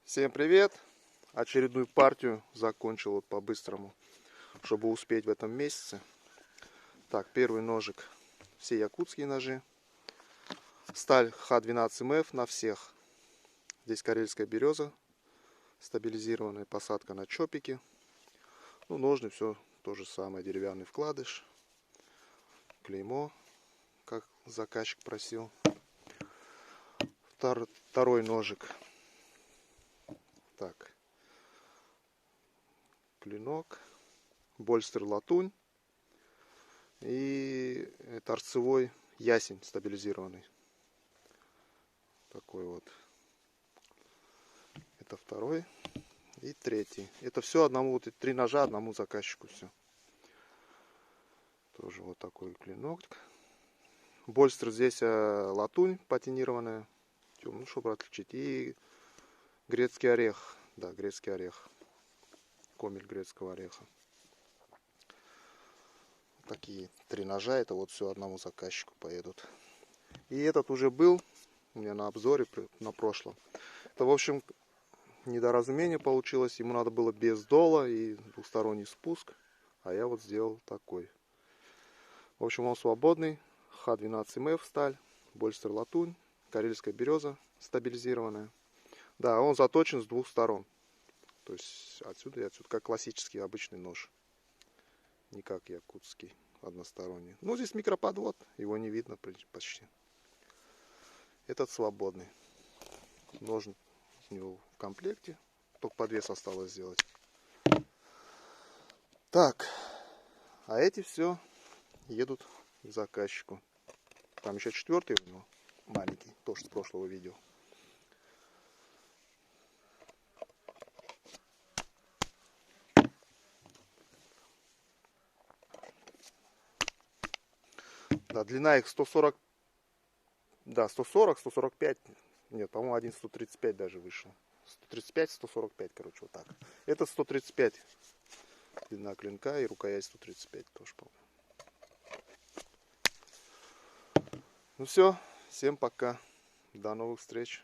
Всем привет! Очередную партию закончил вот по-быстрому, чтобы успеть в этом месяце. Так, первый ножик. Все якутские ножи. Сталь Х12МФ на всех. Здесь карельская береза. Стабилизированная посадка на чопики. Ну, ножны все то же самое. Деревянный вкладыш. Клеймо, как заказчик просил. Второй ножик. Так. Клинок. Больстер латунь. И торцевой ясень стабилизированный. Такой вот. Это второй. И третий. Это все одному, вот 3 ножа одному заказчику все. Тоже вот такой клинок. Больстер здесь латунь патинированная. Ну, чтобы отличить. И грецкий орех. Да, грецкий орех. Комель грецкого ореха. Такие 3 ножа. Это вот все одному заказчику поедут. И этот уже был у меня на обзоре на прошлом. Это, в общем, недоразумение получилось. Ему надо было без дола и двухсторонний спуск. А я вот сделал такой. В общем, он свободный. Х12МФ сталь. Больстер латунь. Карельская береза стабилизированная. Да, он заточен с 2 сторон. То есть отсюда и отсюда. Как классический обычный нож. Не как якутский односторонний. Ну, здесь микроподвод. Его не видно почти. Этот свободный. Ножны у него в комплекте. Только подвес осталось сделать. Так. А эти все едут к заказчику. Там еще 4-й у него. Маленький. Тоже с прошлого видео. Да, длина их 140. Да, 140, 145. Нет, по-моему, один 135 даже вышел. 135, 145, короче, вот так. Это 135. Длина клинка и рукоять 135 тоже, по-моему. Ну все, всем пока. До новых встреч.